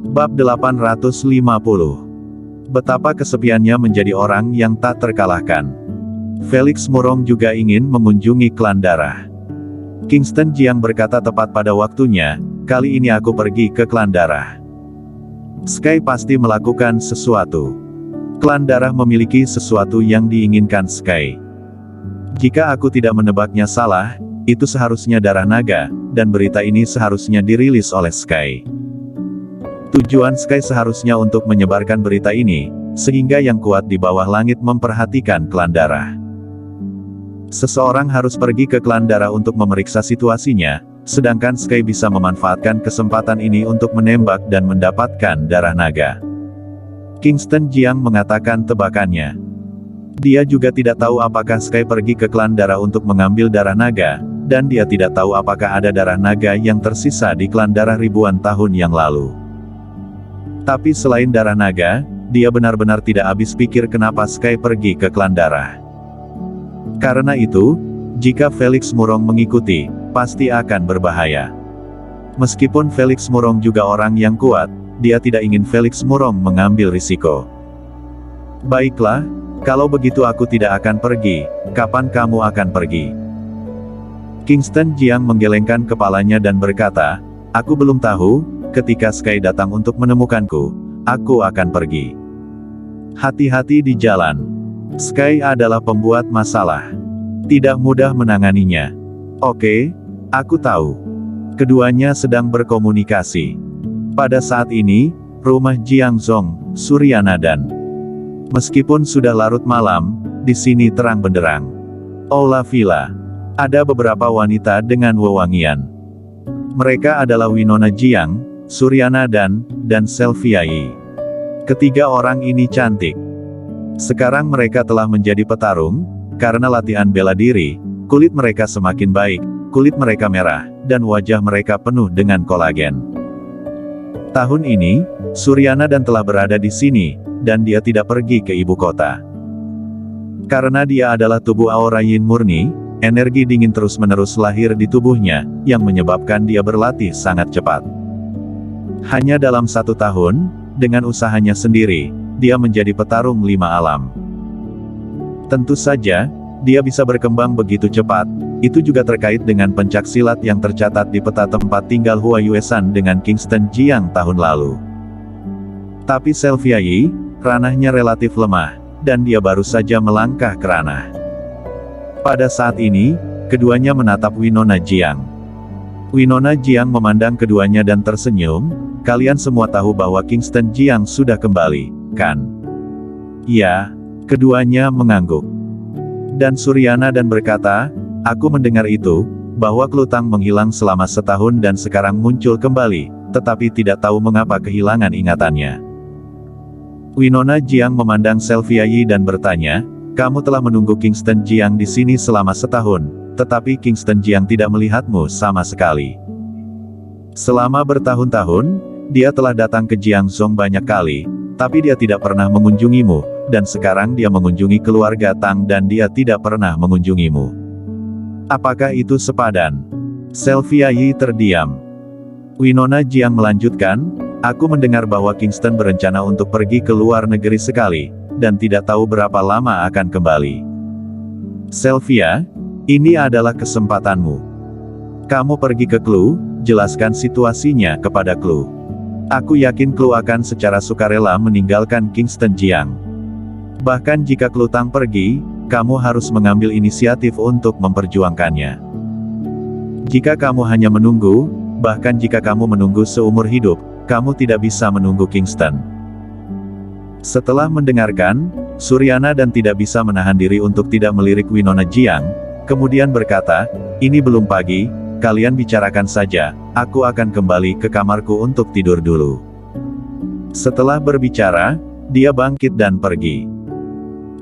Bab 850. Betapa kesepiannya menjadi orang yang tak terkalahkan. Felix Murong juga ingin mengunjungi klan darah. Kingston Jiang berkata tepat pada waktunya, kali ini aku pergi ke klan darah. Sky pasti melakukan sesuatu. Klan darah memiliki sesuatu yang diinginkan Sky. Jika aku tidak menebaknya salah, itu seharusnya darah naga, dan berita ini seharusnya dirilis oleh Sky. Tujuan Sky seharusnya untuk menyebarkan berita ini, sehingga yang kuat di bawah langit memperhatikan klan darah. Seseorang harus pergi ke klan darah untuk memeriksa situasinya, sedangkan Sky bisa memanfaatkan kesempatan ini untuk menembak dan mendapatkan darah naga. Kingston Jiang mengatakan tebakannya. Dia juga tidak tahu apakah Sky pergi ke klan darah untuk mengambil darah naga, dan dia tidak tahu apakah ada darah naga yang tersisa di klan darah ribuan tahun yang lalu. Tapi selain darah naga, dia benar-benar tidak habis pikir kenapa Sky pergi ke klan darah. Karena itu, jika Felix Murong mengikuti, pasti akan berbahaya. Meskipun Felix Murong juga orang yang kuat, dia tidak ingin Felix Murong mengambil risiko. Baiklah, kalau begitu aku tidak akan pergi. Kapan kamu akan pergi? Kingston Jiang menggelengkan kepalanya dan berkata, aku belum tahu. Ketika Sky datang untuk menemukanku, aku akan pergi. Hati-hati di jalan. Sky adalah pembuat masalah. Tidak mudah menanganinya. Oke, aku tahu. Keduanya sedang berkomunikasi. Pada saat ini, rumah Jiang Zong, Suryana dan meskipun sudah larut malam, di sini terang benderang. Aula Villa. Ada beberapa wanita dengan wewangian. Mereka adalah Winona Jiang, Suryana dan Sylvia Yi. Ketiga orang ini cantik. Sekarang mereka telah menjadi petarung, karena latihan bela diri, kulit mereka semakin baik, kulit mereka merah, dan wajah mereka penuh dengan kolagen. Tahun ini, Suryana dan telah berada di sini, dan dia tidak pergi ke ibu kota. Karena dia adalah tubuh aura yin murni, energi dingin terus-menerus lahir di tubuhnya, yang menyebabkan dia berlatih sangat cepat. Hanya dalam 1 tahun, dengan usahanya sendiri, dia menjadi petarung 5 alam. Tentu saja, dia bisa berkembang begitu cepat, itu juga terkait dengan pencaksilat yang tercatat di peta tempat tinggal Hua Yuesan dengan Kingston Jiang tahun lalu. Tapi Sylvia Yi, ranahnya relatif lemah, dan dia baru saja melangkah ke ranah. Pada saat ini, keduanya menatap Winona Jiang. Winona Jiang memandang keduanya dan tersenyum, kalian semua tahu bahwa Kingston Jiang sudah kembali, kan? Ya, keduanya mengangguk. Dan Suryana dan berkata, aku mendengar itu, bahwa Klutang menghilang selama 1 tahun dan sekarang muncul kembali, tetapi tidak tahu mengapa kehilangan ingatannya. Winona Jiang memandang Sylvia Yi dan bertanya, kamu telah menunggu Kingston Jiang di sini selama 1 tahun, tetapi Kingston Jiang tidak melihatmu sama sekali. Selama bertahun-tahun, dia telah datang ke Jiangzhong banyak kali, tapi dia tidak pernah mengunjungimu, dan sekarang dia mengunjungi keluarga Tang dan dia tidak pernah mengunjungimu. Apakah itu sepadan? Sylvia Yi terdiam. Winona Jiang melanjutkan, aku mendengar bahwa Kingston berencana untuk pergi ke luar negeri sekali, dan tidak tahu berapa lama akan kembali. Sylvia, ini adalah kesempatanmu. Kamu pergi ke Klu, jelaskan situasinya kepada Klu. Aku yakin Klu akan secara sukarela meninggalkan Kingston Jiang. Bahkan jika Klutang pergi, kamu harus mengambil inisiatif untuk memperjuangkannya. Jika kamu hanya menunggu, bahkan jika kamu menunggu seumur hidup, kamu tidak bisa menunggu Kingston. Setelah mendengarkan, Suryana dan tidak bisa menahan diri untuk tidak melirik Winona Jiang, kemudian berkata, ini belum pagi, kalian bicarakan saja, aku akan kembali ke kamarku untuk tidur dulu. Setelah berbicara, dia bangkit dan pergi.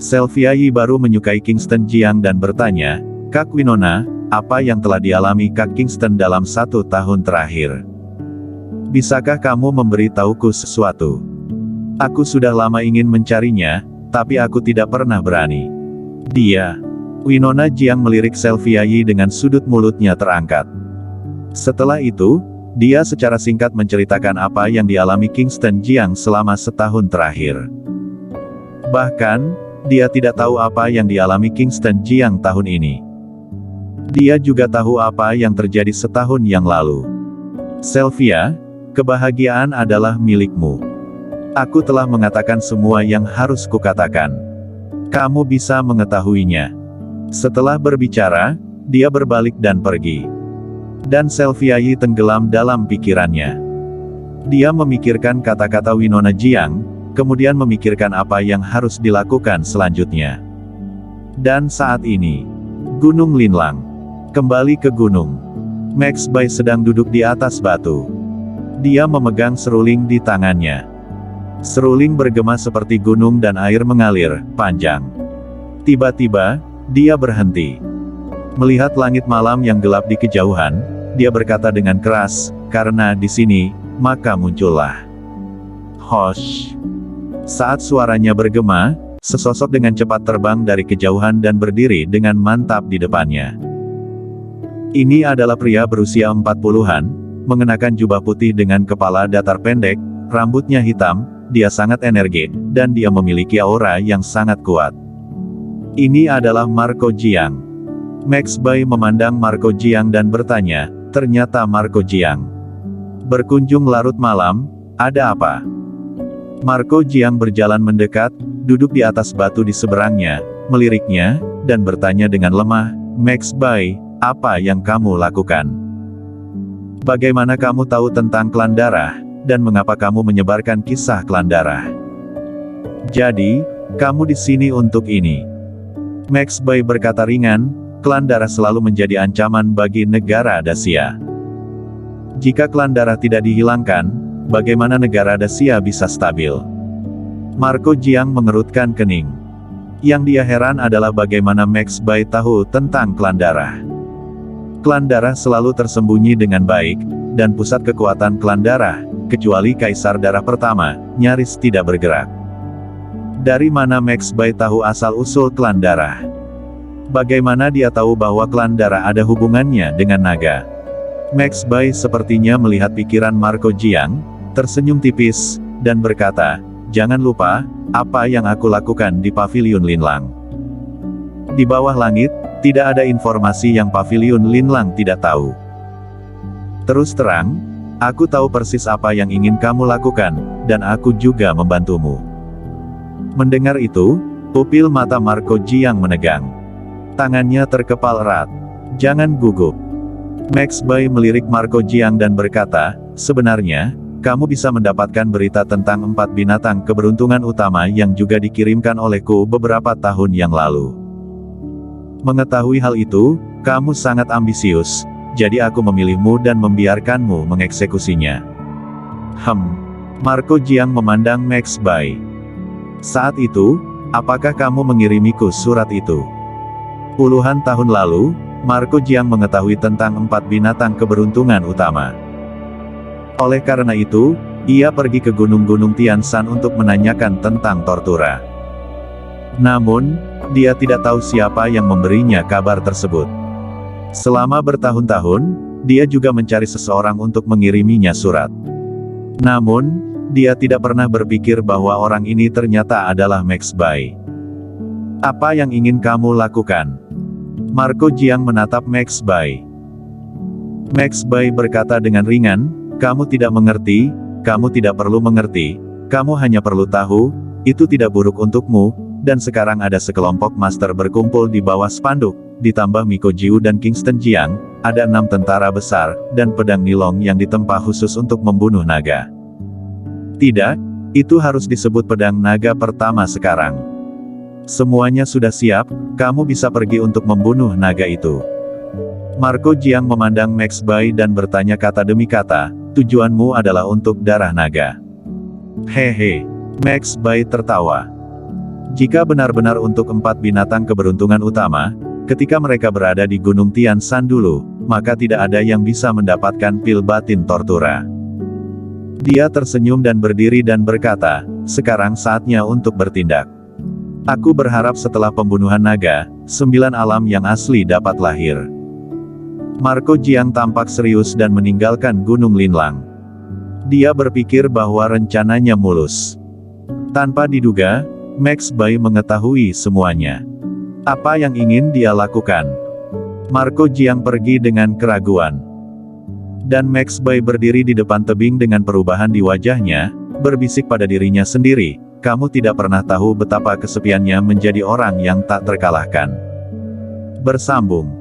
Sylvia Yi baru menyukai Kingston Jiang dan bertanya, Kak Winona, apa yang telah dialami Kak Kingston dalam 1 tahun terakhir? Bisakah kamu memberitahuku sesuatu? Aku sudah lama ingin mencarinya, tapi aku tidak pernah berani. Dia. Winona Jiang melirik Sylvia Yi dengan sudut mulutnya terangkat. Setelah itu, Dia secara singkat menceritakan apa yang dialami Kingston Jiang selama setahun terakhir. Bahkan, dia tidak tahu apa yang dialami Kingston Jiang tahun ini. Dia juga tahu apa yang terjadi setahun yang lalu. Sylvia, kebahagiaan adalah milikmu. Aku telah mengatakan semua yang harus kukatakan. Kamu bisa mengetahuinya. Setelah berbicara, dia berbalik dan pergi. Dan Sylvia Yi tenggelam dalam pikirannya. Dia memikirkan kata-kata Winona Jiang, kemudian memikirkan apa yang harus dilakukan selanjutnya. Dan saat ini, Gunung Linlang. Kembali ke gunung. Max Bai sedang duduk di atas batu. Dia memegang seruling di tangannya. Seruling bergema seperti gunung dan air mengalir, panjang. Tiba-tiba, dia berhenti. Melihat langit malam yang gelap di kejauhan, dia berkata dengan keras, "Karena di sini, maka muncullah." Hosh. Saat suaranya bergema, sesosok dengan cepat terbang dari kejauhan dan berdiri dengan mantap di depannya. Ini adalah pria berusia 40-an, mengenakan jubah putih dengan kepala datar pendek, rambutnya hitam, dia sangat energik, dan dia memiliki aura yang sangat kuat. Ini adalah Marco Jiang. Max Bai memandang Marco Jiang dan bertanya, "Ternyata Marco Jiang berkunjung larut malam, ada apa?" Marco Jiang berjalan mendekat, duduk di atas batu di seberangnya, meliriknya, dan bertanya dengan lemah, "Max Bai, apa yang kamu lakukan? Bagaimana kamu tahu tentang klan darah, dan mengapa kamu menyebarkan kisah klan darah? Jadi, kamu di sini untuk ini." Max Bai berkata ringan, "Klan darah selalu menjadi ancaman bagi negara Dacia. Jika klan darah tidak dihilangkan, bagaimana negara Dacia bisa stabil?" Marco Jiang mengerutkan kening. Yang dia heran adalah bagaimana Max Bai tahu tentang klan darah. Klan darah selalu tersembunyi dengan baik, dan pusat kekuatan klan darah, kecuali Kaisar Darah Pertama, nyaris tidak bergerak. Dari mana Max Bai tahu asal-usul klan darah? Bagaimana dia tahu bahwa klan darah ada hubungannya dengan naga? Max Bai sepertinya melihat pikiran Marco Jiang, tersenyum tipis, dan berkata, "Jangan lupa, apa yang aku lakukan di Paviliun Linlang. Di bawah langit, tidak ada informasi yang Paviliun Linlang tidak tahu. Terus terang, aku tahu persis apa yang ingin kamu lakukan, dan aku juga membantumu." Mendengar itu, pupil mata Marco Jiang menegang. Tangannya terkepal erat. "Jangan gugup." Max Bai melirik Marco Jiang dan berkata, "Sebenarnya, kamu bisa mendapatkan berita tentang 4 binatang keberuntungan utama yang juga dikirimkan olehku beberapa tahun yang lalu. Mengetahui hal itu, kamu sangat ambisius, jadi aku memilihmu dan membiarkanmu mengeksekusinya." Marco Jiang memandang Max Bai. "Saat itu, apakah kamu mengirimiku surat itu?" Puluhan tahun lalu, Marco Jiang mengetahui tentang 4 binatang keberuntungan utama. Oleh karena itu, ia pergi ke gunung-gunung Tian Shan untuk menanyakan tentang Tortura. Namun, dia tidak tahu siapa yang memberinya kabar tersebut. Selama bertahun-tahun, dia juga mencari seseorang untuk mengiriminya surat. Namun, dia tidak pernah berpikir bahwa orang ini ternyata adalah Max Bai. "Apa yang ingin kamu lakukan?" Marco Jiang menatap Max Bai. Max Bai berkata dengan ringan, "Kamu tidak mengerti, kamu tidak perlu mengerti, kamu hanya perlu tahu, itu tidak buruk untukmu, dan sekarang ada sekelompok master berkumpul di bawah spanduk, ditambah Miko Jiu dan Kingston Jiang, ada 6 tentara besar, dan pedang nilong yang ditempa khusus untuk membunuh naga. Tidak, itu harus disebut pedang naga pertama sekarang. Semuanya sudah siap, kamu bisa pergi untuk membunuh naga itu." Marco Jiang memandang Max Bai dan bertanya kata demi kata, "Tujuanmu adalah untuk darah naga?" Hehe. Max Bai tertawa. "Jika benar-benar untuk 4 binatang keberuntungan utama, ketika mereka berada di Gunung Tian Shan dulu, maka tidak ada yang bisa mendapatkan pil batin Tortura." Dia tersenyum dan berdiri dan berkata, "Sekarang saatnya untuk bertindak. Aku berharap setelah pembunuhan naga, 9 alam yang asli dapat lahir." Marco Jiang tampak serius dan meninggalkan Gunung Linlang. Dia berpikir bahwa rencananya mulus. Tanpa diduga, Max Bai mengetahui semuanya. Apa yang ingin dia lakukan? Marco Jiang pergi dengan keraguan. Dan Max Bai berdiri di depan tebing dengan perubahan di wajahnya, berbisik pada dirinya sendiri, kamu tidak pernah tahu betapa kesepiannya menjadi orang yang tak terkalahkan. Bersambung.